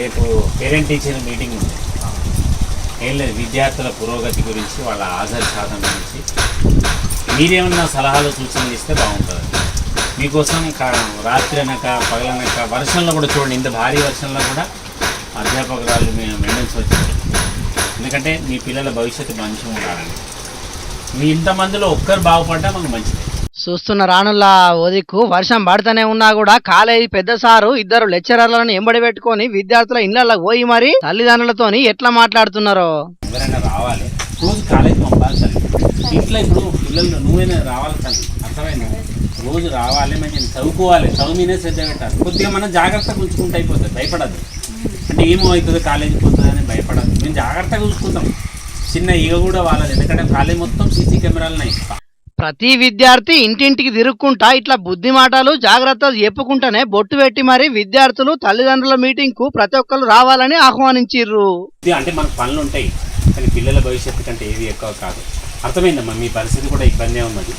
రేపు parent teacher meeting ఉంది. ఏం లేదు, విద్యార్థుల పురోగతి గురించి, వాళ్ళ హాజరు శాతం గురించి మీరేమన్నా సలహాలు సూచనలు ఇస్తే బాగుంటుంది. మీకోసం రాత్రి అనక పగలనక వర్షంలో కూడా చూడండి, ఇంత భారీ వర్షంలో కూడా అధ్యాపకురాలు మేము మెయింటెన్స్ వచ్చారు. ఎందుకంటే మీ పిల్లల భవిష్యత్తు మంచిగా ఉండాలని. మీ ఇంతమందిలో ఒక్కరు బాగుపడ్డా మాకు మంచిది. చూస్తున్న రానుల ఓదిక్కు వర్షం పడుతూనే ఉన్నా కూడా కాలేజీ పెద్ద సారు ఇద్దరు లెక్చరర్లను ఎంబడి పెట్టుకొని విద్యార్థుల ఇళ్లలో పోయి మరి తల్లిదండ్రులతోని ఎట్లా మాట్లాడుతున్నారో. ఎవరైనా రావాలి, రోజు కాలేజీ పంపాలి తల్లి. ఇంట్లో ఇప్పుడు పిల్లలు నువ్వైనా రావాలి తల్లి, అర్థమైంది. రోజు రావాలి, మంచిగా చదువుకోవాలి, చదువు మీదే శ్రద్ధ పెట్టాలి. కొద్దిగా మనం జాగ్రత్తగా ఉంచుకుంటూ అయిపోతుంది, భయపడద్దు. అంటే ఏమో అవుతుంది కాలేజీకి పోతుంది అని భయపడద్దు. మేము జాగ్రత్తగా చూసుకుంటాం. చిన్న ఈగ కూడా వాళ్ళది, ఎందుకంటే కాలేజీ మొత్తం సీసీ కెమెరాలున్నాయి. ప్రతి విద్యార్థి ఇంటింటికి తిరుక్కుంటా ఇట్లా బుద్ధి మాటలు జాగ్రత్తలు చెప్పుకుంటానే బొట్టు పెట్టి మరి విద్యార్థులు తల్లిదండ్రుల మీటింగ్ కు ప్రతి ఒక్కరు రావాలని ఆహ్వానించిర్రు. అంటే మనకు పనులు ఉంటాయి, కానీ పిల్లల భవిష్యత్తు కంటే ఏది ఎక్కువ కాదు. అర్థమైందమ్మా, మీ పరిస్థితి కూడా ఇబ్బందే ఉన్నది.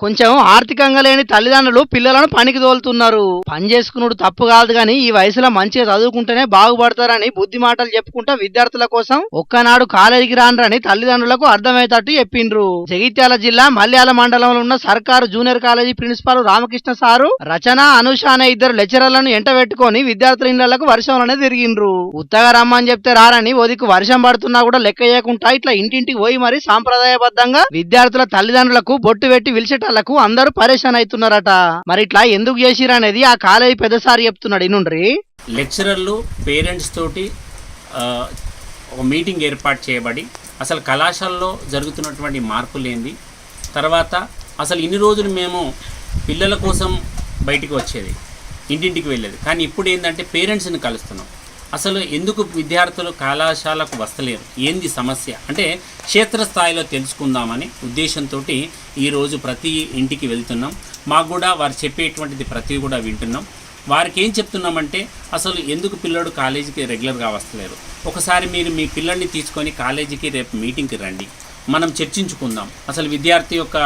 కొంచెం ఆర్థికంగా లేని తల్లిదండ్రులు పిల్లలను పనికి తోలుతున్నారు. పని చేసుకున్నాడు తప్పు కాదు గాని ఈ వయసులో మంచిగా చదువుకుంటేనే బాగుపడతారని బుద్ధి మాటలు చెప్పుకుంటా విద్యార్థుల కోసం ఒక్కనాడు కాలేజీకి రానరని తల్లిదండ్రులకు అర్థమయ్యేటట్టు చెప్పిండ్రు. జగిత్యాల జిల్లా మల్యాల మండలంలో ఉన్న సర్కారు junior college principal Ramakrishna sir, Rachana, Anusha అనే ఇద్దరు లెక్చరర్లను ఎంట పెట్టుకుని విద్యార్థుల ఇళ్లకు వర్షంలోనే తిరిగిండ్రు. ఉత్తగా రమ్మని చెప్తే రారని ఓదికు వర్షం పడుతున్నా కూడా లెక్క చేయకుండా ఇట్లా ఇంటింటికి పోయి మరి సాంప్రదాయబద్ధంగా విద్యార్థుల తల్లిదండ్రులకు బొట్టు పెట్టి విలిచేట అందరూ పరేషాన్ అవుతున్నారట. మరి ఇట్లా ఎందుకు చేసిరు అనేది ఆ కాలేజీ పెద్దసారి చెప్తున్నాడు. ఇనుండ్రి. లెక్చరర్లు పేరెంట్స్ తోటి ఒక మీటింగ్ ఏర్పాటు చేయబడి అసలు కళాశాలలో జరుగుతున్నటువంటి మార్పులు ఏంది, తర్వాత అసలు ఇన్ని రోజులు మేము పిల్లల కోసం బయటికి వచ్చేది, ఇంటింటికి వెళ్ళేది, కానీ ఇప్పుడు ఏంటంటే పేరెంట్స్ని కలుస్తున్నాం. అసలు ఎందుకు విద్యార్థులు కళాశాలకు వస్తలేరు, ఏంది సమస్య అంటే క్షేత్రస్థాయిలో తెలుసుకుందామని ఉద్దేశంతో ఈరోజు ప్రతి ఇంటికి వెళ్తున్నాం. మాకు కూడా వారు చెప్పేటువంటిది ప్రతి కూడా వింటున్నాం. వారికి ఏం చెప్తున్నామంటే అసలు ఎందుకు పిల్లడు కాలేజీకి రెగ్యులర్గా వస్తలేరు, ఒకసారి మీరు మీ పిల్లల్ని తీసుకొని కాలేజీకి రేపు మీటింగ్కి రండి, మనం చర్చించుకుందాం. అసలు విద్యార్థి యొక్క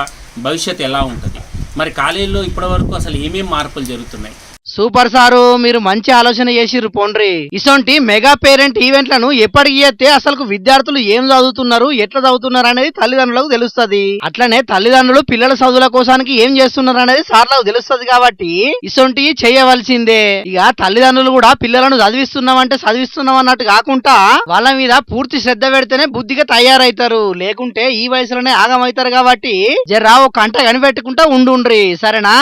భవిష్యత్తు ఎలా ఉంటుంది, మరి కాలేజీలో ఇప్పటివరకు అసలు ఏమేం మార్పులు జరుగుతున్నాయి. సూపర్ సారు, మీరు మంచి ఆలోచన చేసిర్రు. పోండ్రి, ఇసొంటి మెగా పేరెంట్ ఈవెంట్లను ఎప్పటికి చేస్తే అసలు విద్యార్థులు ఏం చదువుతున్నారు, ఎట్లా చదువుతున్నారు అనేది తల్లిదండ్రులకు తెలుస్తుంది. అట్లనే తల్లిదండ్రులు పిల్లల చదువుల కోసానికి ఏం చేస్తున్నారు అనేది సార్లకు తెలుస్తుంది. కాబట్టి ఇసొంటి చేయవలసిందే. ఇక తల్లిదండ్రులు కూడా పిల్లలను చదివిస్తున్నామంటే చదివిస్తున్నాం అన్నట్టు కాకుండా వాళ్ళ మీద పూర్తి శ్రద్ధ పెడితేనే బుద్ధిగా తయారవుతారు, లేకుంటే ఈ వయసులోనే ఆగమవుతారు. కాబట్టి జర్రా ఒక కంట కనిపెట్టుకుంటా ఉండుండ్రి, సరేనా?